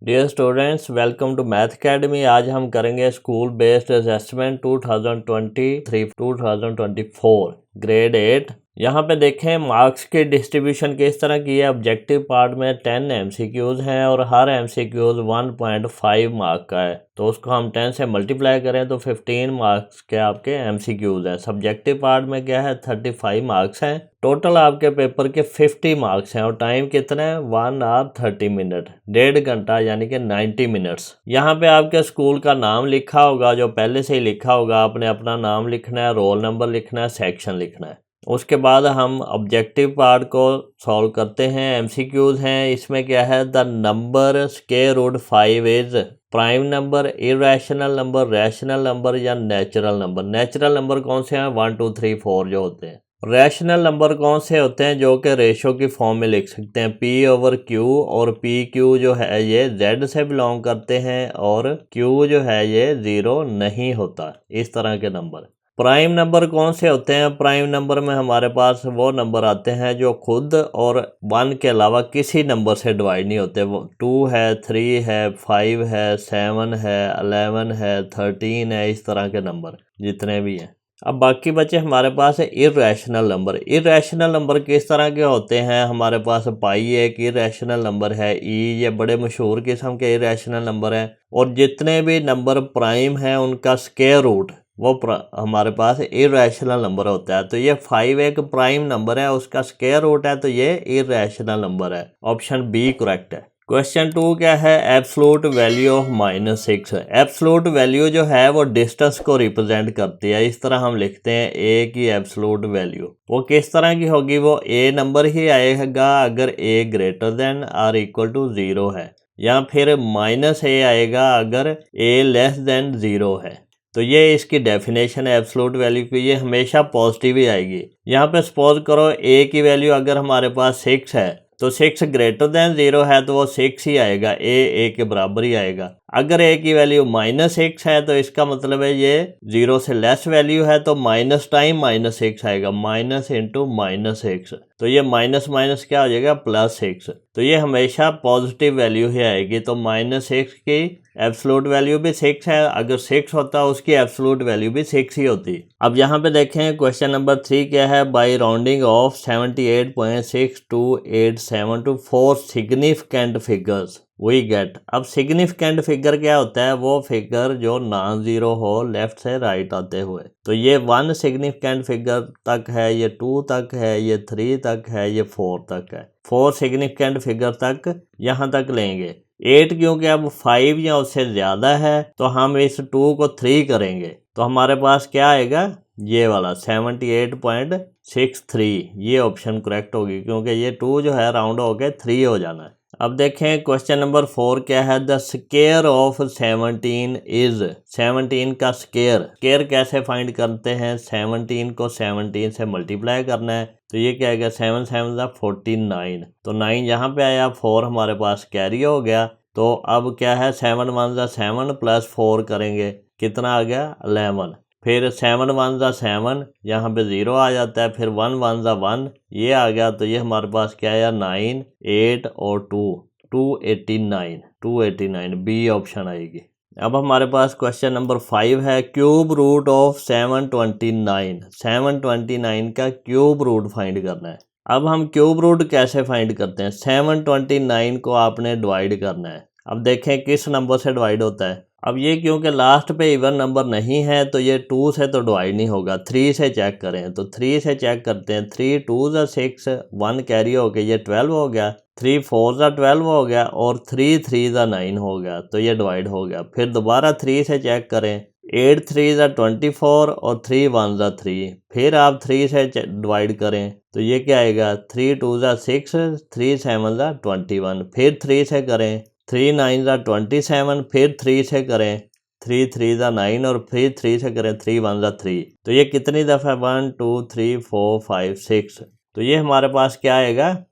Dear students, welcome to math academy. आज हम करेंगे स्कूल बेस्ड असेसमेंट 2023-2024 ग्रेड 8। यहाँ पे देखें मार्क्स की डिस्ट्रीब्यूशन किस तरह की है। ऑब्जेक्टिव पार्ट में 10 MCQs हैं और हर MCQs 1.5 मार्क का है, तो उसको हम 10 से मल्टीप्लाई करें तो 15 मार्क्स के आपके MCQs हैं। सब्जेक्टिव पार्ट में क्या है, 35 मार्क्स हैं। टोटल आपके पेपर के 50 मार्क्स हैं और टाइम कितना है, 1 आवर 30 मिनट, 1.5 घंटा यानी कि 90 मिनट्स। यहाँ पे आपके स्कूल का नाम लिखा होगा, जो पहले से ही लिखा होगा। आपने अपना नाम लिखना है, रोल नंबर लिखना है, सेक्शन लिखना है। उसके बाद हम ऑब्जेक्टिव पार्ट को सॉल्व करते हैं। MCQs हैं, इसमें क्या है, the number square root 5 is prime number, irrational number, rational number या नेचुरल नंबर। नेचुरल नंबर कौन से हैं, 1 2 3 4 जो होते हैं। रैशनल नंबर कौन से होते हैं, जो कि रेशो की फॉर्म में लिख सकते हैं, P/Q, और PQ जो है ये Z से बिलोंग करते हैं और Q जो है ये 0 नहीं होता। इस तरह के नंबर। प्राइम नंबर कौन से होते हैं, प्राइम नंबर में हमारे पास वो नंबर आते हैं जो खुद और 1 के अलावा किसी नंबर से डिवाइड नहीं होते। वो 2 है, 3 है, 5 है, 7 है, 11 है, 13 है, इस तरह के नंबर जितने भी हैं। अब बाकी बचे हमारे पास है इरेशनल नंबर। इरेशनल नंबर किस तरह के होते हैं, हमारे पास पाई एक इरेशनल नंबर है, ये बड़े मशहूर किस्म के इरेशनल नंबर हैं। और जितने भी नंबर प्राइम हैं उनका स्क्वायर रूट वो हमारे पास इरेशनल नंबर होता है। तो ये 5 एक प्राइम नंबर है, उसका स्क्वायर रूट है, तो ये इरेशनल नंबर है। ऑप्शन बी करेक्ट है। क्वेश्चन 2 क्या है, absolute value of -6। Absolute value जो है वो डिस्टेंस को रिप्रेजेंट करती है। इस तरह हम लिखते हैं ए की एब्सोल्यूट वैल्यू। वो किस तरह की होगी, वो ए नंबर ही आएगा अगर ए ग्रेटर देन और इक्वल टू 0 है, या फिर -a आएगा अगर a लेस देन 0 है। तो ये इसकी डेफिनेशन है एब्सोल्यूट वैल्यू की, ये हमेशा पॉजिटिव ही आएगी। यहाँ पे सपोज करो a की वैल्यू अगर हमारे पास 6 है, तो 6 ग्रेटर देन 0 है तो वो 6 ही आएगा, a के बराबर ही आएगा। अगर a की वैल्यू -6 है तो इसका मतलब है ये 0 से लेस वैल्यू है, तो माइनस टाइम -6 आएगा, माइनस इंटू -6, तो ये माइनस माइनस क्या हो जाएगा, +6। तो ये हमेशा पॉजिटिव वैल्यू ही आएगी। तो -6 की एब्सोल्यूट वैल्यू भी 6 है, अगर 6 होता उसकी एब्सोल्यूट वैल्यू भी 6 ही होती। अब यहाँ पे देखें क्वेश्चन नंबर 3 क्या है, by rounding off 78.6287 to 4 significant figures we get. अब सिग्निफिकेंट फिगर क्या होता है, वो फिगर जो नॉन जीरो हो लेफ्ट से राइट आते हुए। तो ये 1 सिग्निफिकेंट फिगर तक है, ये 2 तक है, ये 3 तक है, ये 4 तक है। 4 सिग्निफिकेंट फिगर तक यहाँ तक लेंगे। 8 क्योंकि अब 5 या उससे ज़्यादा है तो हम इस 2 को 3 करेंगे, तो हमारे पास क्या आएगा, ये वाला 78.63। ये ऑप्शन करेक्ट होगी, क्योंकि ये 2 जो है राउंड होके 3 हो जाना है। अब देखें क्वेश्चन नंबर 4 क्या है, द स्क्वायर ऑफ 17 इज। 17 का स्क्वायर कैसे फाइंड करते हैं, 17 को 17 से मल्टीप्लाई करना है, तो ये क्या आएगा, 7 7 49, तो 9 यहाँ पे आया, 4 हमारे पास कैरी हो गया। तो अब क्या है, 7 1 7 प्लस 4 करेंगे, कितना आ गया, 11। फिर 7 1 7, यहाँ पे 0 आ जाता है, फिर 1 1 1, ये आ गया। तो ये हमारे पास क्या आया, 9 8 और 2 289 बी ऑप्शन आएगी। अब हमारे पास क्वेश्चन नंबर 5 है, क्यूब रूट ऑफ 729 का क्यूब रूट फाइंड करना है। अब हम क्यूब रूट कैसे फाइंड करते हैं, 729 को आपने डिवाइड करना है। अब देखें किस नंबर से डिवाइड होता है। अब ये क्योंकि लास्ट पे इवन नंबर नहीं है तो ये 2 से तो डिवाइड नहीं होगा, 3 से चेक करें, तो 3 से चेक करते हैं। 3 2 6, 1 कैरी हो गया, ये 12 हो गया, 3 4 12 हो गया, और 3 3 9 हो गया, तो ये डिवाइड हो गया। फिर दोबारा 3 से चेक करें, 8 3 24 और 3 1 3, फिर आप 3 से डिवाइड करें, तो ये क्या आएगा, 3 2 6, 3 7 21, फिर 3 से करें, 3 9 27, फिर 3 से करें, 3 3 9, और फिर 3 से करें, 3 1 3। तो ये कितनी दफ़ा, 1 2 3 4 5 6, तो ये हमारे पास क्या आएगा,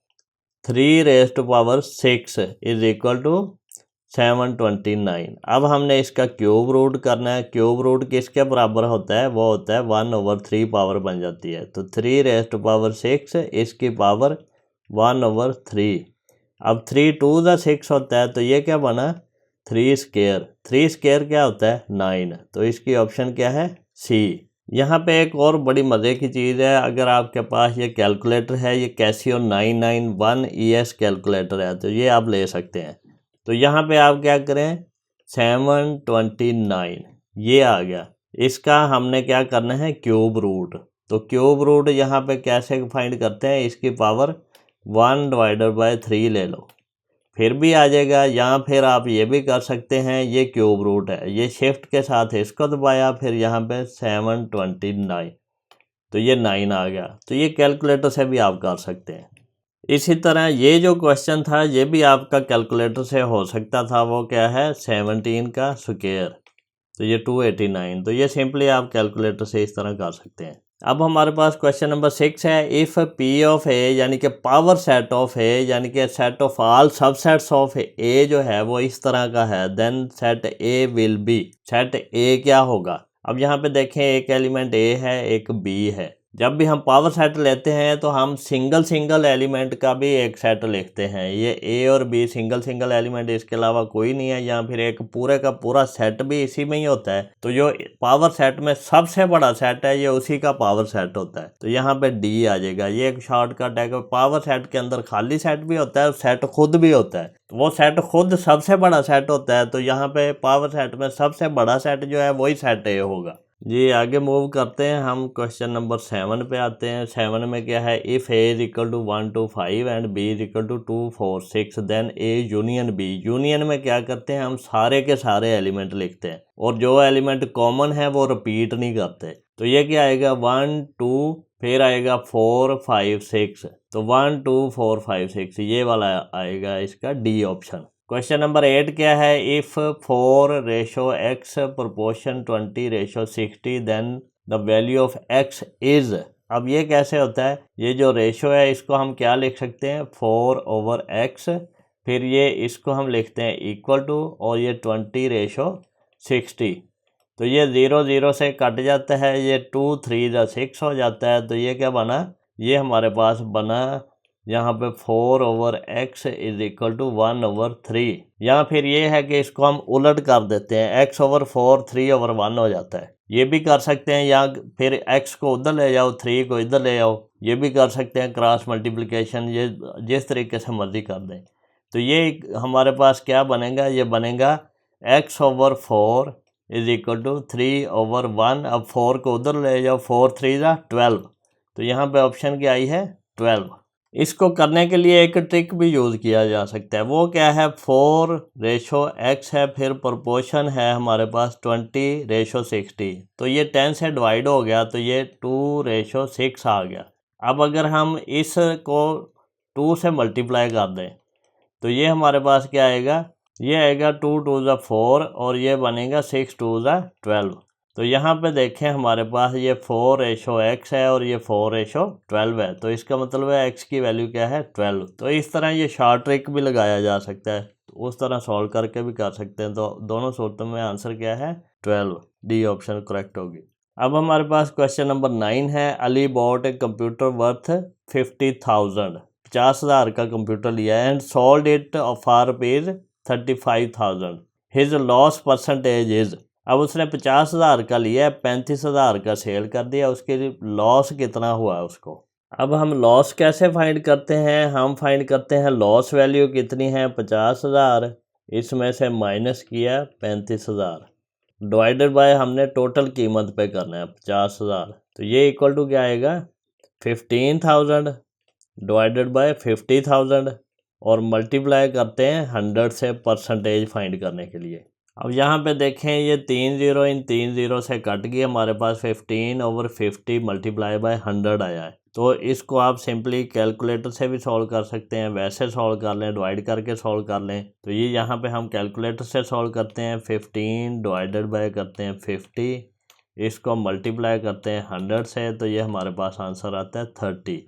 3⁻6 इज इक्वल टू 729। अब हमने इसका क्यूब रूट करना है। क्यूब रूट किसके बराबर होता है, वो होता है 1/3 पावर बन जाती है। तो 3⁻6 इसकी पावर 1/3, अब 3 2 ज़ा 6 होता है, तो ये क्या बना 3 स्क्वायर। 3 स्क्वायर क्या होता है 9। तो इसकी ऑप्शन क्या है सी। यहाँ पे एक और बड़ी मज़े की चीज़ है, अगर आपके पास ये कैलकुलेटर है, ये कैसियो 991 ES कैलकुलेटर है, तो ये आप ले सकते हैं। तो यहाँ पे आप क्या करें 729 ये आ गया, इसका हमने क्या करना है क्यूब रूट। तो क्यूब रूट यहाँ पे कैसे फाइंड करते हैं, इसकी पावर 1/3 ले लो, फिर भी आ जाएगा। या फिर आप ये भी कर सकते हैं, ये क्यूब रूट है, ये शिफ्ट के साथ इसको दबाया, फिर यहाँ पे 729, तो ये 9 आ गया। तो ये कैलकुलेटर से भी आप कर सकते हैं। इसी तरह ये जो क्वेश्चन था ये भी आपका कैलकुलेटर से हो सकता था, वो क्या है 17 का स्क्वायर, तो ये 289। तो ये सिंपली आप कैलकुलेटर से इस तरह कर सकते हैं। अब हमारे पास क्वेश्चन नंबर 6 है, इफ़ पी ऑफ ए यानी कि पावर सेट ऑफ ए यानी कि set of all subsets of A जो है वो इस तरह का है, then set A will be. Set A क्या होगा, अब यहाँ पे देखें एक एलिमेंट ए है एक बी है। जब भी हम पावर सेट लेते हैं तो हम सिंगल सिंगल एलिमेंट का भी एक सेट लिखते हैं। ये ए और बी सिंगल सिंगल एलिमेंट, इसके अलावा कोई नहीं है, या फिर एक पूरे का पूरा सेट भी इसी में ही होता है। तो जो पावर सेट में सबसे बड़ा सेट है ये उसी का पावर सेट होता है। तो यहाँ पे डी आ जाएगा। ये एक शॉर्टकट है कि पावर सेट के अंदर खाली सेट भी होता है और सेट खुद भी होता है। तो वो सेट खुद सबसे बड़ा सेट होता है, तो यहाँ पे पावर सेट में सबसे बड़ा सेट जो है वही सेट ए होगा जी। आगे मूव करते हैं हम, क्वेश्चन नंबर 7 पे आते हैं। 7 में क्या है, if A is equal to 1 to 5 and B is equal to 2 4 6 then A union B. Union में क्या करते हैं, हम सारे के सारे एलिमेंट लिखते हैं और जो एलिमेंट कॉमन है वो रिपीट नहीं करते। तो ये क्या आएगा 1 2 फिर आएगा 4 5 6, तो 1 2 4 5 6 ये वाला आएगा इसका डी ऑप्शन। क्वेश्चन नंबर 8 क्या है, if 4:x proportion 20:60 then the value of x is. अब ये कैसे होता है, ये जो रेशो है इसको हम क्या लिख सकते हैं 4/x, फिर ये इसको हम लिखते हैं इक्वल टू, और ये 20:60। तो ये 0 0 से कट जाता है, ये 2 3 ज़ा 6 हो जाता है। तो ये क्या बना, ये हमारे पास बना यहाँ पे 4/x इज इक्वल टू 1/3। या फिर ये है कि इसको हम उलट कर देते हैं, x/4 3/1 हो जाता है। ये भी कर सकते हैं, या फिर x को उधर ले जाओ 3 को इधर ले आओ, ये भी कर सकते हैं क्रॉस मल्टीप्लिकेशन, ये जिस तरीके से मर्जी कर दें। तो ये हमारे पास क्या बनेगा, ये बनेगा x/4 इज इक्वल टू 3/1। अब 4 को उधर ले जाओ, 4 3 ज़ा 12, तो यहाँ पे ऑप्शन क्या आई है 12। इसको करने के लिए एक ट्रिक भी यूज़ किया जा सकता है, वो क्या है 4:x है, फिर प्रोपोर्शन है हमारे पास 20:60, तो ये 10 से डिवाइड हो गया, तो ये 2:6 आ गया। अब अगर हम इसको 2 से मल्टीप्लाई कर दें तो ये हमारे पास क्या आएगा, ये आएगा 2 2 ज़ा 4 और ये बनेगा 6 2 ज़ा 12। तो यहाँ पे देखें हमारे पास ये 4:x है और ये 4:12 है, तो इसका मतलब है x की वैल्यू क्या है 12। तो इस तरह ये शॉर्ट ट्रिक भी लगाया जा सकता है, तो उस तरह सॉल्व करके भी कर सकते हैं। तो दोनों सूरतों में आंसर क्या है 12, डी ऑप्शन करेक्ट होगी। अब हमारे पास क्वेश्चन नंबर 9 है, Ali bot a computer worth 50,000, 50,000 का कंप्यूटर लिया है, and sold it for rupees 35,000, his loss percentage is. अब उसने 50,000 का लिया है, 35,000 का सेल कर दिया, उसके लॉस कितना हुआ उसको। अब हम लॉस कैसे फाइंड करते हैं, हम फाइंड करते हैं लॉस वैल्यू कितनी है 50,000, इसमें से माइनस किया 35,000, डिवाइडेड बाय हमने टोटल कीमत पे करना है 50,000, तो ये इक्वल टू क्या आएगा 15,000 डिवाइडेड बाय 50,000 और मल्टीप्लाई करते हैं 100 से परसेंटेज फाइंड करने के लिए। अब यहाँ पे देखें ये 3 0 इन 3 0 से कट गई, हमारे पास 15/50 मल्टीप्लाई बाय 100 आया है। तो इसको आप सिंपली कैलकुलेटर से भी सॉल्व कर सकते हैं, वैसे सॉल्व कर लें, डिवाइड करके सॉल्व कर लें। तो ये यहाँ पे हम कैलकुलेटर से सॉल्व करते हैं, 15 डिवाइडेड बाय करते हैं 50, इसको मल्टीप्लाई करते हैं 100 से, तो ये हमारे पास आंसर आता है 30।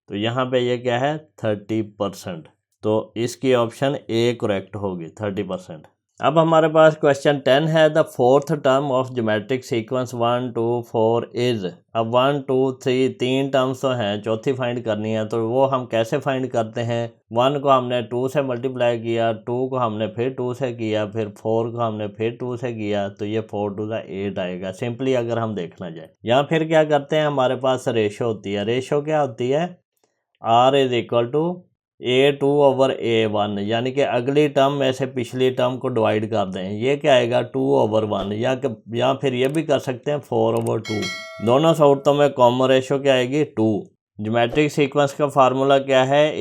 तो यहाँ पे ये क्या है 30%, तो इसकी ऑप्शन ए करेक्ट होगी 30%। अब हमारे पास क्वेश्चन 10 है, the fourth term of geometric sequence 1 2 4 is. अब 1 2 3 तीन टर्म्स तो हैं, चौथी फाइंड करनी है, तो वो हम कैसे फाइंड करते हैं। 1 को हमने 2 से मल्टीप्लाई किया, 2 को हमने फिर 2 से किया, फिर 4 को हमने फिर 2 से किया, तो ये 4 टू द 8 आएगा सिंपली अगर हम देखना जाए। या फिर क्या करते हैं, हमारे पास रेशो होती है। रेशो क्या होती है, R is equal to A2 over A1, यानी कि अगली टर्म में से पिछली टर्म को डिवाइड कर दें। ये क्या आएगा 2 ओवर 1, या फिर ये भी कर सकते हैं 4 ओवर 2। दोनों सूरतों में कॉमन रेशो क्या आएगी 2। ज्योमेट्रिक सीक्वेंस का फार्मूला क्या है,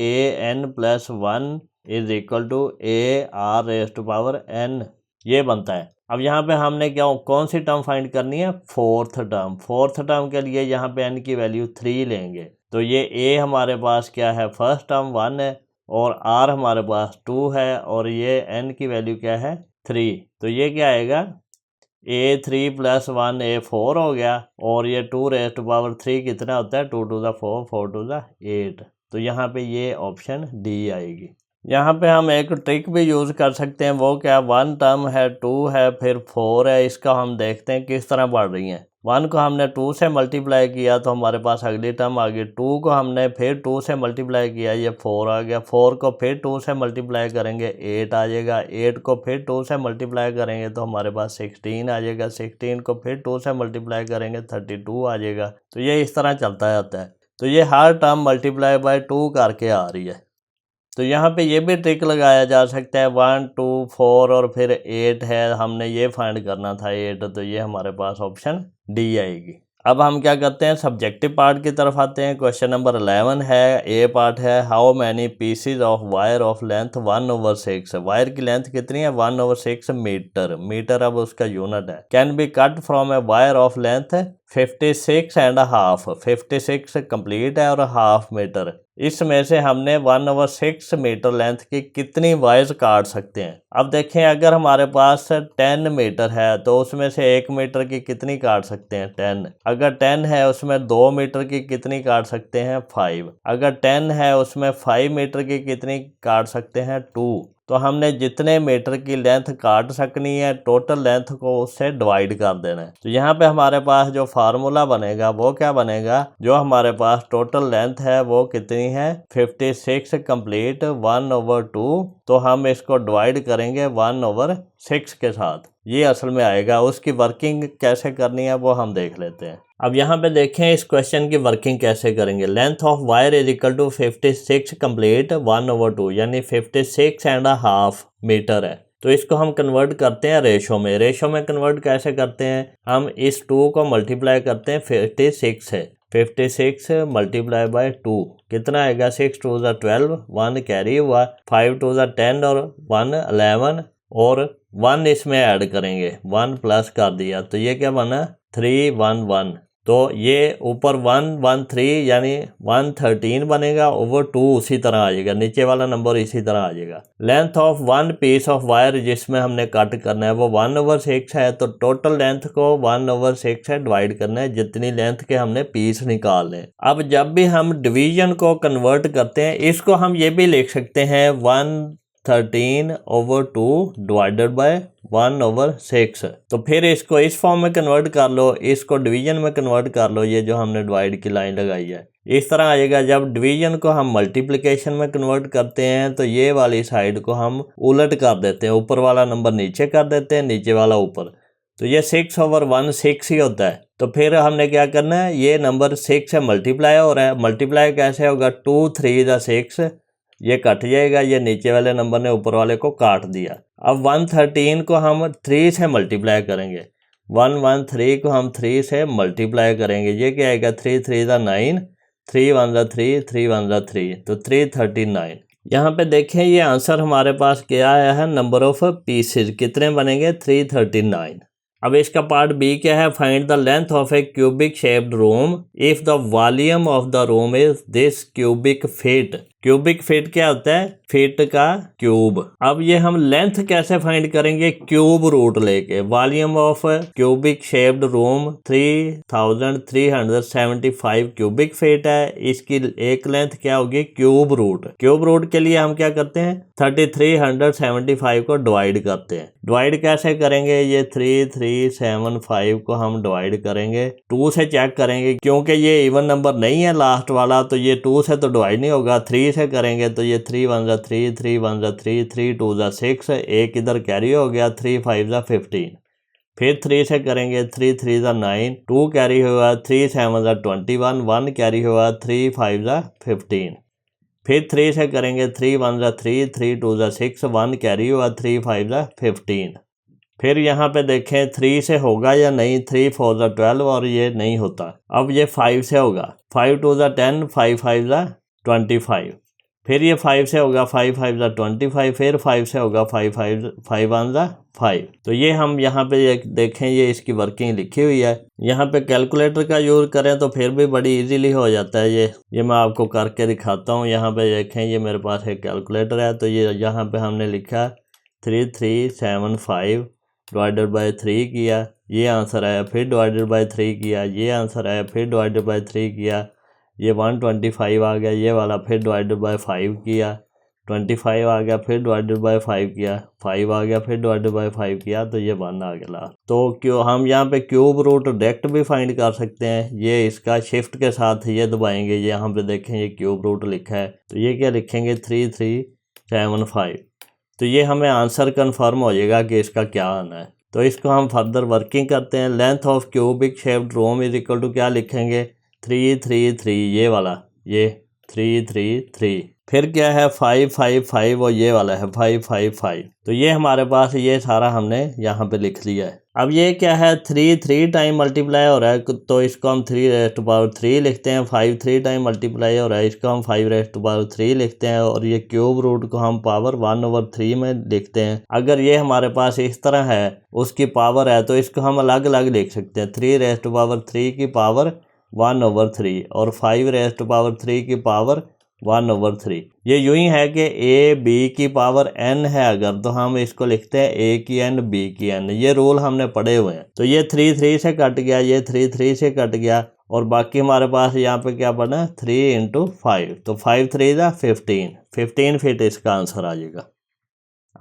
an+1 is equal to AR⁴n, ये बनता है। अब यहाँ पे हमने कौन सी टर्म फाइंड करनी है, फोर्थ टर्म। फोर्थ टर्म के लिए यहाँ पे n की वैल्यू 3 लेंगे, तो ये a हमारे पास क्या है, फर्स्ट टर्म 1 है, और r हमारे पास 2 है, और ये n की वैल्यू क्या है 3। तो ये क्या आएगा, A3+1 A4 हो गया, और ये 2⁻³ कितना होता है, 2 टू द 4 4 टू द 8। तो यहाँ पे ये ऑप्शन डी आएगी। यहाँ पे हम एक ट्रिक भी यूज़ कर सकते हैं, वो क्या, 1 टर्म है, 2 है, फिर 4 है। इसका हम देखते हैं किस तरह बढ़ रही हैं। 1 को हमने 2 से मल्टीप्लाई किया तो हमारे पास अगली टर्म आ गई। 2 को हमने फिर 2 से मल्टीप्लाई किया, ये 4 आ गया। 4 को फिर 2 से मल्टीप्लाई करेंगे 8 आ जाएगा। 8 को फिर 2 से मल्टीप्लाई करेंगे तो हमारे पास 16 आ जाएगा। 16 को फिर 2 से मल्टीप्लाई करेंगे 32 आ जाएगा। तो ये इस तरह चलता जाता है। तो ये हर टर्म मल्टीप्लाई बाय 2 करके आ रही है। तो यहाँ पे ये भी ट्रिक लगाया जा सकता है, 1 2 4 और फिर 8 है, हमने ये फाइंड करना था 8, तो ये हमारे पास ऑप्शन डी आएगी। अब हम क्या करते हैं, सब्जेक्टिव पार्ट की तरफ आते हैं। क्वेश्चन नंबर 11 है, ए पार्ट है, how many PCs of wire of length 1/6। Wire की लेंथ कितनी है, 1/6 मीटर। मीटर अब उसका यूनिट है। Can be cut from a wire of length 56.5। 56 complete है और हाफ मीटर। इसमें से हमने 1/6 मीटर लेंथ की कितनी वायर्स काट सकते हैं। अब देखें, अगर हमारे पास 10 मीटर है तो उसमें से 1 मीटर की कितनी काट सकते हैं, 10। अगर 10 है उसमें 2 मीटर की कितनी काट सकते हैं, 5। अगर 10 है उसमें 5 मीटर की कितनी काट सकते हैं, 2। तो हमने जितने मीटर की लेंथ काट सकनी है, टोटल लेंथ को उससे डिवाइड कर देना है। तो यहाँ पे हमारे पास जो फार्मूला बनेगा वो क्या बनेगा, जो हमारे पास टोटल लेंथ है वो कितनी है, 56 कंप्लीट 1/2। तो हम इसको डिवाइड करेंगे 1/6 के साथ, ये असल में आएगा। उसकी वर्किंग कैसे करनी है वो हम देख लेते हैं। अब यहाँ पे देखें इस क्वेश्चन की वर्किंग कैसे करेंगे। Length of wire is equal to 56 complete 1/2, यानी 56.5 मीटर है। तो इसको हम कन्वर्ट करते हैं रेशो में। रेशो में कन्वर्ट कैसे करते हैं, हम इस 2 को मल्टीप्लाई करते हैं 56 है। 56 मल्टीप्लाई बाय 2 कितना आएगा, 6 टू द 12, 1 कैरी हुआ, 5 टू द 10 और 1 11, और 1 इसमें ऐड करेंगे, 1 प्लस कर दिया, तो ये क्या बना 311। तो ये ऊपर 113 यानी 113 बनेगा, ओवर 2 उसी तरह आ जाएगा, नीचे वाला नंबर इसी तरह आ जाएगा। Length of 1 piece of wire जिसमें हमने कट करना है वो 1/6 है, तो टोटल लेंथ को 1/6 से डिवाइड करना है, जितनी लेंथ के हमने पीस निकालने हैं। अब जब भी हम डिवीजन को कन्वर्ट करते हैं, इसको हम ये भी लिख सकते हैं 113/2 डिवाइडेड बाय 1/6। तो फिर इसको इस फॉर्म में कन्वर्ट कर लो, इसको डिवीजन में कन्वर्ट कर लो, ये जो हमने डिवाइड की लाइन लगाई है इस तरह आएगा। जब डिवीजन को हम मल्टीप्लिकेशन में कन्वर्ट करते हैं तो ये वाली साइड को हम उलट कर देते हैं, ऊपर वाला नंबर नीचे कर देते हैं, नीचे वाला ऊपर, तो ये 6/1 6 ही होता है। तो फिर हमने क्या करना है, ये नंबर 6 से मल्टीप्लाई हो रहा है, मल्टीप्लाई कैसे होगा, 2 3 द 6, ये कट जाएगा, ये नीचे वाले नंबर ने ऊपर वाले को काट दिया। अब 113 को हम 3 से मल्टीप्लाई करेंगे, 113 को हम 3 से मल्टीप्लाई करेंगे, ये क्या आएगा, 3 3 द 9, 3 1 द 3, 3 1 द 3, तो 339। यहाँ पे देखें ये आंसर हमारे पास क्या आया है, नंबर ऑफ पीसेज कितने बनेंगे, 339। अब इसका पार्ट बी क्या है, find the length of A cubic shaped room if the volume of the room is this cubic feet. Cubic feet क्या होता है? फीट का क्यूब। अब ये हम लेंथ कैसे फाइंड करेंगे? क्यूब रूट लेके। Volume of cubic shaped room 3375 cubic feet है, इसकी एक लेंथ क्या होगी? Cube root. क्यूब रूट के लिए हम क्या करते हैं? 3375 को डिवाइड करते हैं। डिवाइड कैसे करेंगे? ये 3375 को हम डिवाइड करेंगे 2 से, चेक करेंगे क्योंकि ये इवन नंबर नहीं है लास्ट वाला, तो ये 2 से तो डिवाइड नहीं होगा। 3 से करेंगे तो ये 3 1 जा 3, 3 1 जा 3, 3 2 जा 6, एक इधर कैरी हो गया, 3 5 जा 15। फिर 3 से करेंगे 3 3 जा 9, 2 कैरी हुआ, 3 7 जा 21, 1 कैरी हुआ, 3 5 जा 15। फिर 3 से करेंगे 3 1 जा 3, 3 2 जा 6, 1 कैरी हुआ, 3 5 जा 15। फिर यहाँ पे देखें 3 से होगा या नहीं, 3 4 जा 12 और ये नहीं होता। अब ये 5 से होगा, 5 2 जा 10, 5 5 जा 25। फिर ये 5 से होगा, 5 5 जा 25। फिर 5 से होगा, 5 1 जा 5। तो ये हम यहाँ पे देखें, ये इसकी वर्किंग लिखी हुई है। यहाँ पे कैलकुलेटर का यूज़ करें तो फिर भी बड़ी इजीली हो जाता है। ये मैं आपको करके दिखाता हूँ। यहाँ पे देखें, ये मेरे पास एक कैलकुलेटर है, तो ये यहाँ पे हमने लिखा 3375 डिवाइडेड बाय 3 किया, ये आंसर आया। फिर डिवाइडेड बाय 3 किया, ये आंसर आया। फिर डिवाइडेड बाय 3 किया, ये 125 आ गया, ये वाला। फिर डिवाइडेड बाय 5 किया, 25 आ गया। फिर डिवाइडेड बाय 5 किया, 5 आ गया। फिर डिवाइडेड बाय 5 किया तो ये 1 आ गया लास्ट। तो क्यों हम यहाँ पे क्यूब रूट डायरेक्ट भी फाइंड कर सकते हैं। ये इसका शिफ्ट के साथ ये दबाएंगे, यहाँ पे देखें ये क्यूब रूट लिखा है, तो ये क्या लिखेंगे? 3375। तो ये हमें आंसर कन्फर्म हो जाएगा कि इसका क्या आना है। तो इसको हम फर्दर वर्किंग करते हैं। Length of cubic shaped room is equal to क्या लिखेंगे? 333, ये वाला, ये 333। फिर क्या है? 555 और ये वाला है 555। तो ये हमारे पास ये सारा हमने यहाँ पे लिख लिया है। अब ये क्या है? 3 टाइम मल्टीप्लाई हो रहा है, तो इसको हम 3 लिखते हैं। 5 3 टाइम मल्टीप्लाई हो रहा है, इसको हम 5 लिखते हैं। और ये क्यूब रूट को हम पावर 1/3 में लिखते हैं। अगर ये हमारे पास इस तरह है, उसकी पावर है, तो इसको हम अलग अलग लिख सकते हैं। 3 की पावर 1/3 और 5 की पावर 1/3। ये यूं ही है कि a b की पावर n है अगर, तो हम इसको लिखते हैं a की n b की n। ये रूल हमने पढ़े हुए हैं। तो ये 3 से कट गया, ये 3 से कट गया, और बाकी हमारे पास यहाँ पे क्या बना? 3 × 5, तो 5 3 जा 15 फीट इसका आंसर आ जाएगा।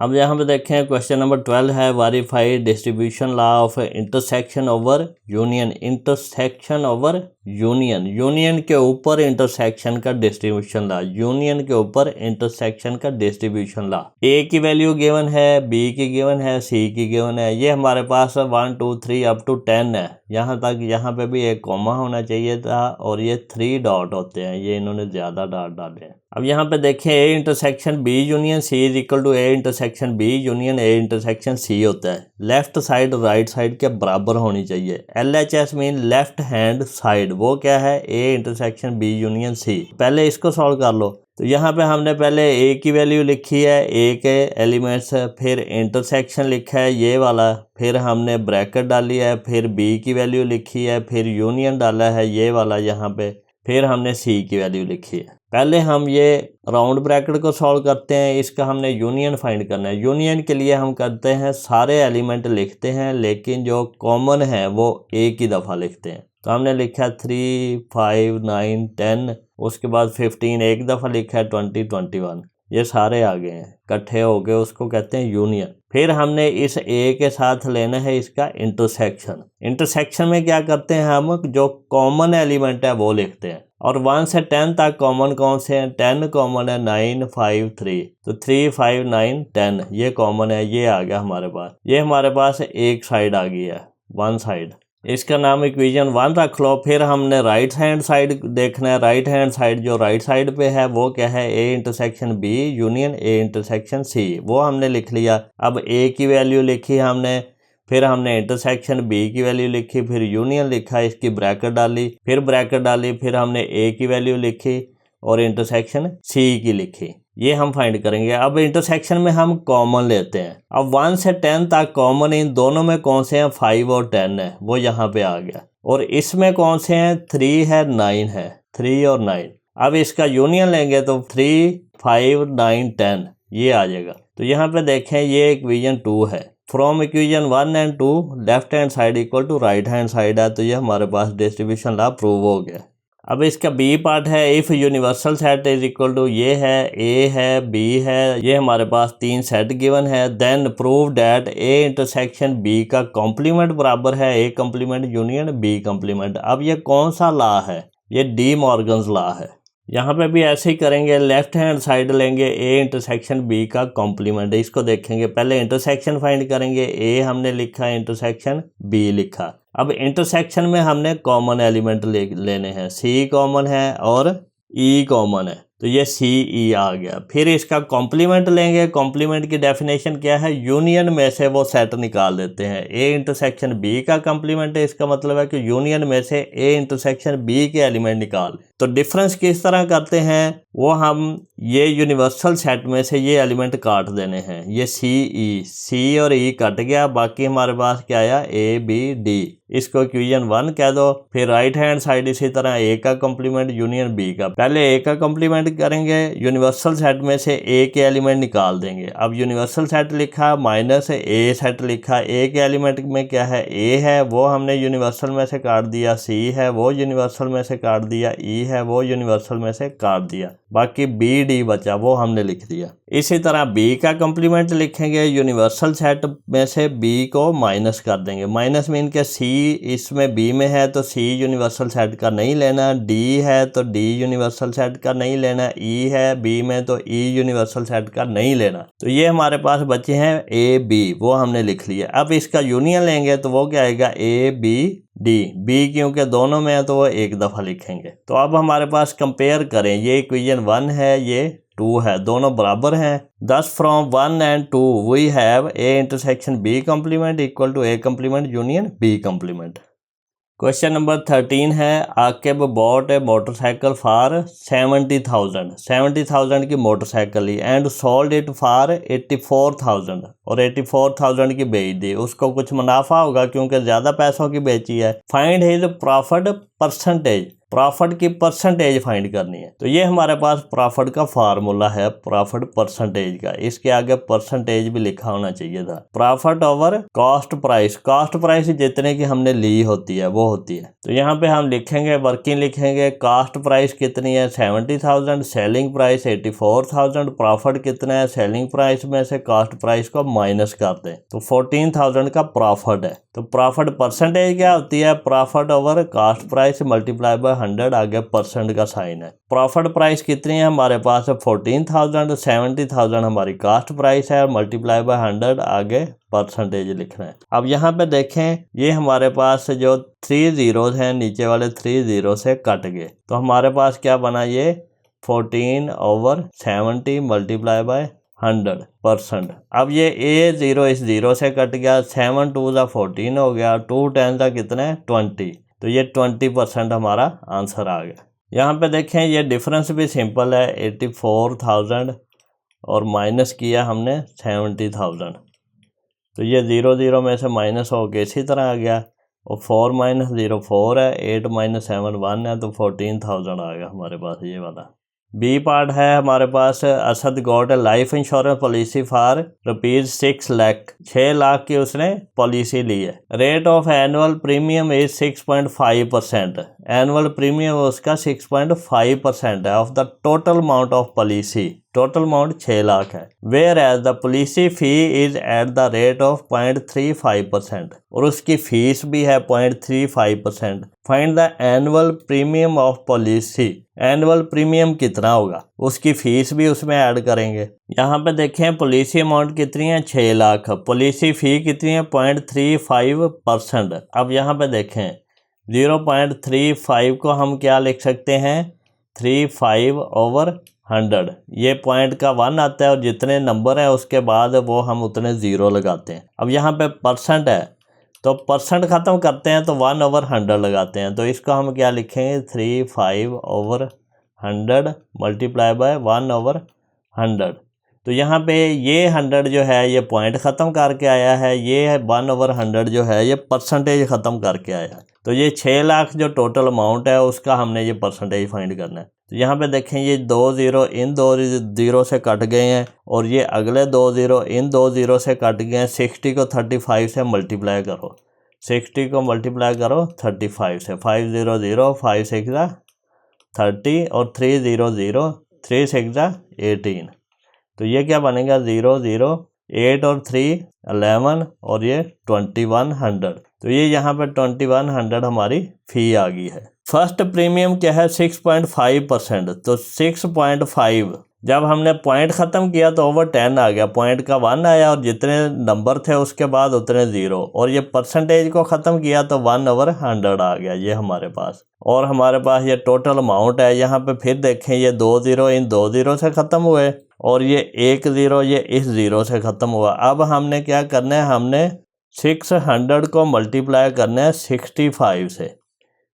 अब यहाँ पे देखें क्वेश्चन नंबर 12 है, verify distribution law of intersection over union. Intersection over union, union के ऊपर इंटरसेक्शन का डिस्ट्रीब्यूशन लॉ। यूनियन के ऊपर इंटरसेक्शन का डिस्ट्रीब्यूशन लॉ। ए की वैल्यू गिवन है, बी की गिवन है, सी की गिवन है। ये हमारे पास 1 2 3 अप टू 10 है। यहाँ तक, यहाँ पे भी एक कॉमा होना चाहिए था, और ये 3 डॉट होते हैं, ये इन्होंने ज़्यादा डॉट डाले हैं। अब यहाँ पे देखें, A intersection B union C is equal to A intersection B union A intersection C होता है। लेफ्ट साइड राइट साइड के बराबर होनी चाहिए। LHS mean left hand side, वो क्या है? A intersection B union C. पहले इसको सॉल्व कर लो। तो यहाँ पे हमने पहले ए की वैल्यू लिखी है, ए के एलिमेंट्स, फिर इंटरसेक्शन लिखा है ये वाला, फिर हमने ब्रैकेट डाली है, फिर बी की वैल्यू लिखी है, फिर यूनियन डाला है ये वाला यहाँ पे, फिर हमने सी की वैल्यू लिखी है। पहले हम ये राउंड ब्रैकेट को सॉल्व करते हैं, इसका हमने यूनियन फाइंड करना है। यूनियन के लिए हम करते हैं, सारे एलिमेंट लिखते हैं, लेकिन जो कॉमन है वो एक ही दफ़ा लिखते हैं। तो हमने लिखा 3 5 9 10, उसके बाद 15 एक दफ़ा लिखा है, 20 21, ये सारे आ गए हैं इकट्ठे हो गए, उसको कहते हैं यूनियन। फिर हमने इस ए के साथ लेना है इसका इंटरसेक्शन। इंटरसेक्शन में क्या करते हैं, हम जो कॉमन एलिमेंट है वो लिखते हैं। और 1 से 10 तक कॉमन कौन से हैं? 10 कॉमन है, 9 5 3, तो 3 5 9 10 ये कॉमन है, ये आ गया हमारे पास। ये हमारे पास एक साइड आ गई है, वन साइड, इसका नाम इक्वेशन 1 रख लो। फिर हमने राइट हैंड साइड देखना है। राइट हैंड साइड जो राइट साइड पे है वो क्या है? A intersection B union A intersection C, वो हमने लिख लिया। अब ए की वैल्यू लिखी हमने, फिर हमने इंटरसेक्शन बी की वैल्यू लिखी, फिर यूनियन लिखा, इसकी ब्रैकेट डाली, फिर ब्रैकेट डाली, फिर हमने ए की वैल्यू लिखी और इंटरसेक्शन सी की लिखी। ये हम फाइंड करेंगे। अब इंटरसेक्शन में हम कॉमन लेते हैं। अब 1 से 10 तक कॉमन इन दोनों में कौन से हैं? 5 और 10 है, वो यहाँ पे आ गया। और इसमें कौन से हैं? 3 है, 9 है, 3 और 9। अब इसका यूनियन लेंगे तो 3, 5, 9, 10 ये आ जाएगा। तो यहाँ पे देखें ये इक्वेशन 2 है। From equation 1 and 2 left hand side equal to right hand side है, तो ये हमारे पास डिस्ट्रीब्यूशन लॉ प्रूव हो गया। अब इसका बी पार्ट है, if universal set is equal to ये है, ए है, बी है, ये हमारे पास 3 सेट गिवन है, then prove that A intersection B का कॉम्प्लीमेंट बराबर है A complement union B complement. अब ये कौन सा लॉ है? ये डी मॉर्गन्स लॉ है। यहाँ पे भी ऐसे ही करेंगे, लेफ्ट हैंड साइड लेंगे ए इंटरसेक्शन बी का कॉम्प्लीमेंट, इसको देखेंगे। पहले इंटरसेक्शन फाइंड करेंगे, ए हमने लिखा, इंटरसेक्शन बी लिखा। अब इंटरसेक्शन में हमने कॉमन एलिमेंट लेने हैं, सी कॉमन है और ई कॉमन है, तो ये सी ई आ गया। फिर इसका कॉम्प्लीमेंट लेंगे, कॉम्प्लीमेंट की डेफिनेशन क्या है? यूनियन में से वो सेट निकाल देते हैं। ए इंटरसेक्शन बी का कॉम्प्लीमेंट है, इसका मतलब है कि यूनियन में से ए इंटरसेक्शन बी के एलिमेंट निकाल। तो डिफरेंस किस तरह करते हैं? वो हम ये यूनिवर्सल सेट में से ये एलिमेंट काट देने हैं, ये सी और ई कट गया, बाकी हमारे पास क्या आया? ए बी डी, इसको इक्वेशन 1 कह दो। फिर राइट हैंड साइड इसी तरह ए का कॉम्प्लीमेंट यूनियन बी का, पहले ए का कॉम्प्लीमेंट करेंगे, यूनिवर्सल सेट में से ए के एलिमेंट निकाल देंगे। अब यूनिवर्सल सेट लिखा माइनस ए सेट लिखा, ए के एलिमेंट में क्या है? ए है, वो हमने यूनिवर्सल में से काट दिया, सी है वो यूनिवर्सल में से काट दिया, ई है वो यूनिवर्सल में से काट दिया, बाकी बी डी बचा वो हमने लिख दिया। इसी तरह बी का कॉम्प्लीमेंट लिखेंगे, यूनिवर्सल सेट में से बी को माइनस कर देंगे, माइनस मीन के सी इसमें बी में है तो सी यूनिवर्सल सेट का नहीं लेना, डी है तो डी यूनिवर्सल सेट का नहीं लेना, ई है बी में तो ई यूनिवर्सल सेट का नहीं लेना। तो ये हमारे पास बचे हैं ए बी, वो हमने लिख लिया। अब इसका यूनियन लेंगे तो वो क्या आएगा? ए बी डी, बी क्योंकि दोनों में है तो वो एक दफ़ा लिखेंगे। तो अब हमारे पास कंपेयर करें, ये इक्वेशन 1 है, ये 2 है, दोनों बराबर हैं। Thus from 1 and 2 we have A intersection B complement equal to A complement union B complement. Question number 13 है, Aqib bought a motorcycle for 70,000 की मोटरसाइकिल ली एंड सोल्ड इट फॉर 84,000 और 84,000 की बेच दी। उसको कुछ मुनाफा होगा क्योंकि ज़्यादा पैसों की बेची है। Find his profit percentage, profit की परसेंटेज फाइंड करनी है। तो ये हमारे पास प्रॉफिट का फार्मूला है, प्रॉफिट परसेंटेज का, इसके आगे परसेंटेज भी लिखा होना चाहिए था। Profit over cost price, cost price जितने की हमने ली होती है वो होती है। तो यहाँ पे हम लिखेंगे, वर्किंग लिखेंगे, कॉस्ट प्राइस कितनी है 70,000, सेलिंग प्राइस 84,000, प्रॉफिट कितना है? सेलिंग प्राइस में से कॉस्ट प्राइस को माइनस कर दें तो 14,000 का प्रॉफिट है। तो प्रॉफिट परसेंटेज क्या होती है? Profit over cost price multiply by 100, आगे परसेंट का साइन है। प्रॉफिट प्राइस कितनी है हमारे पास? 14,000, 70,000 हमारी कॉस्ट प्राइस है और मल्टीप्लाई बाय 100, आगे परसेंटेज लिखना है। अब यहाँ पे देखें, ये हमारे पास जो 3 जीरोज हैं नीचे वाले 3 जीरो से कट गए, तो हमारे पास क्या बना? ये 14/70 मल्टीप्लाई बाय 100%। अब ये ए जीरो इस जीरो से कट गया, 7 2 14 हो गया, 2 10 कितना है 20, तो ये 20% हमारा आंसर आ गया। यहाँ पे देखें, ये डिफरेंस भी सिंपल है, 84,000 और माइनस किया हमने 70,000, तो ये 0 0 में से माइनस हो गया, इसी तरह आ गया। और 4 - 0 4 है, 8 - 7 1 है, तो 14,000 आ गया हमारे पास ये वाला। बी पार्ट है हमारे पास, Asad got life insurance policy for ₹6 lakh, 6 lakh की उसने पॉलिसी ली है। Rate of annual premium is 6.5%, annual premium उसका 6.5% है of the total amount of policy, total amount 6 lakh है। Whereas the policy fee is at the rate of 0.35% और उसकी fees भी है 0.35%। Find the annual premium of policy, annual premium कितना होगा, उसकी फीस भी उसमें ऐड करेंगे। यहाँ पे देखें पॉलिसी अमाउंट कितनी है 6 लाख, पॉलिसी फ़ी कितनी है 0.35%। अब यहाँ पे देखें 0.35 को हम क्या लिख सकते हैं 35/100, ये पॉइंट का 1 आता है और जितने नंबर है उसके बाद वो हम उतने ज़ीरो लगाते हैं। अब यहाँ पे परसेंट है तो परसेंट ख़त्म करते हैं तो 1/100 लगाते हैं, तो इसको हम क्या लिखेंगे 35/100 मल्टीप्लाई बाय 1/100। तो यहाँ पे ये 100 जो है ये पॉइंट ख़त्म करके आया है, ये 1/100 जो है ये परसेंटेज ख़त्म करके आया है। तो ये 6 लाख जो टोटल अमाउंट है उसका हमने ये परसेंटेज फाइंड करना है। तो यहाँ पे देखें ये 2 ज़ीरो इन 2 ज़ीरो से कट गए हैं और ये अगले 2 ज़ीरो इन 2 ज़ीरो से कट गए हैं। 60 को 35 से मल्टीप्लाई करो, 60 को मल्टीप्लाई करो 35 से, 5 0 0 5 6 30 और 3 0 0 3 6 18। तो ये क्या बनेगा 0 0 8 और 3 11 और ये 2100। तो ये यहाँ पे 2100 हमारी फ़ी आ गई है। फर्स्ट प्रीमियम क्या है 6.5%। तो 6.5 जब हमने पॉइंट ख़त्म किया तो ओवर 10 आ गया, पॉइंट का 1 आया और जितने नंबर थे उसके बाद उतने 0, और ये परसेंटेज को ख़त्म किया तो 1/100 आ गया ये हमारे पास। और हमारे पास ये टोटल अमाउंट है। यहाँ पे फिर देखें ये 2 ज़ीरो इन 2 ज़ीरो से ख़त्म हुए और ये 1 ज़ीरो ये इस ज़ीरो से ख़त्म हुआ। अब हमने क्या करना है, हमने 600 को मल्टीप्लाई करना है 65 से।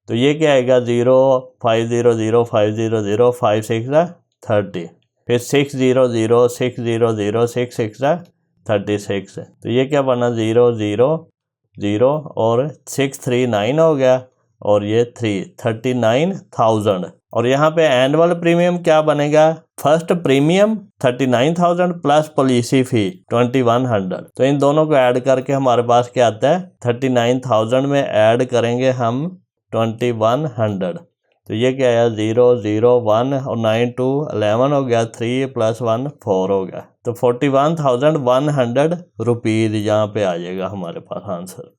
तो ये क्या आएगा 0 5 0 0 5 0 0 5 6 30, फिर 6 0 0 6 0 0 6 6 36। तो ये क्या बना 0 0 0 और 6 3 9 हो गया और ये 39,000। और यहाँ पे एनुअल प्रीमियम क्या बनेगा, फर्स्ट प्रीमियम 39,000 प्लस पॉलिसी फ़ी 2100। तो इन दोनों को ऐड करके हमारे पास क्या आता है 39,000 में ऐड करेंगे हम 2100। तो ये क्या आया 0 0 1 और 9 2 11 हो गया, 3 + 1 4 हो गया। तो 41,100 रुपीज़ यहाँ पे आ जाएगा हमारे पास आंसर।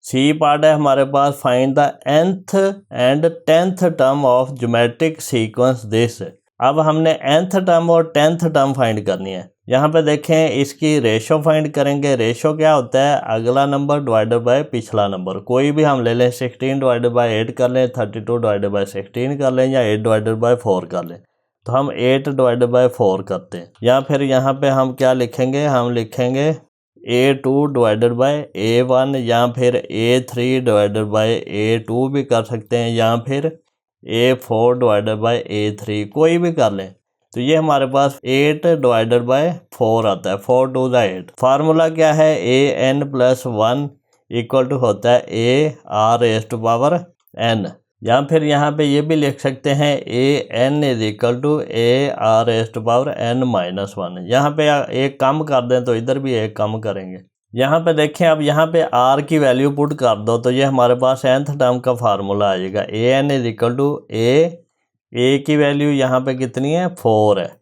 सी पार्ट है हमारे पास, find the nth and 10th term of geometric sequence this. अब हमने nth टर्म और 10th टर्म फाइंड करनी है। यहाँ पे देखें इसकी रेशो फाइंड करेंगे। रेशो क्या होता है, अगला नंबर डिवाइडेड बाय पिछला नंबर। कोई भी हम ले लें, 16 डिवाइडेड बाय 8 कर लें, 32 डिवाइडेड बाय 16 कर लें, या 8 डिवाइडेड बाय 4 कर लें। तो हम 8 डिवाइडेड बाय 4 करते हैं। या फिर यहाँ पे हम क्या लिखेंगे, हम लिखेंगे A2 डिवाइडेड बाय A1, या फिर A3 डिवाइडेड बाय A2 भी कर सकते हैं, या फिर A4 डिवाइडेड बाय A3 कोई भी कर लें। तो ये हमारे पास 8 डिवाइडेड बाय 4 आता है, 4 2 8। फार्मूला क्या है, AN+1 इक्वल टू होता है AR⁴n। या फिर यहाँ पे ये भी लिख सकते हैं AN = AR⁴n-1। यहाँ पे एक कम कर दें तो इधर भी एक कम करेंगे। यहाँ पे देखें, अब यहाँ पे R की वैल्यू पुट कर दो तो ये हमारे पास nth टर्म का फार्मूला आ जाएगा। AN = A की वैल्यू यहाँ पे कितनी है 4 है,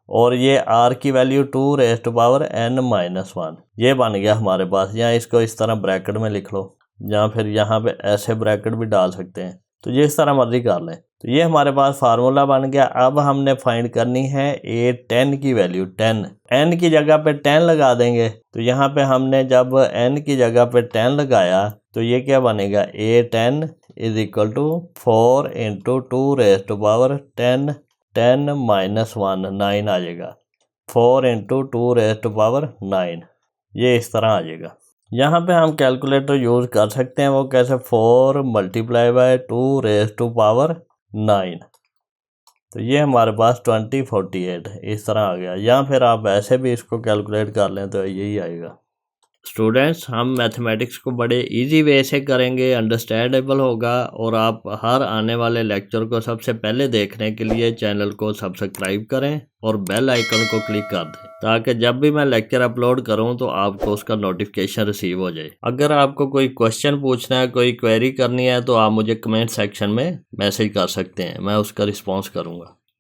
और ये R की वैल्यू 2⁻n-1। ये बन गया हमारे पास। या इसको इस तरह ब्रैकेट में लिख लो, या फिर यहाँ पे ऐसे ब्रैकेट भी डाल सकते हैं, तो ये इस तरह मर्जी कर लें। तो ये हमारे पास फार्मूला बन गया। अब हमने फाइंड करनी है A10 की वैल्यू 10। n की जगह पे 10 लगा देंगे। तो यहाँ पे हमने जब n की जगह पे 10 लगाया तो ये क्या बनेगा, A10 = 4 × 2⁻10 10-1 9 आ जाएगा। 4 × 2⁻9 ये इस तरह आ जाएगा। यहाँ पे हम कैलकुलेटर यूज़ कर सकते हैं। वो कैसे, 4 × 2⁻9। तो ये हमारे पास 2048 इस तरह आ गया। या फिर आप ऐसे भी इसको कैलकुलेट कर लें तो यही आएगा। स्टूडेंट्स, हम मैथमेटिक्स को बड़े इजी वे से करेंगे, अंडरस्टैंडेबल होगा, और आप हर आने वाले लेक्चर को सबसे पहले देखने के लिए चैनल को सब्सक्राइब करें और बेल आइकन को क्लिक कर दें, ताकि जब भी मैं लेक्चर अपलोड करूं तो आपको उसका नोटिफिकेशन रिसीव हो जाए। अगर आपको कोई क्वेश्चन पूछना है, कोई क्वेरी करनी है, तो आप मुझे कमेंट सेक्शन में मैसेज कर सकते हैं, मैं उसका रिस्पॉन्स करूँगा।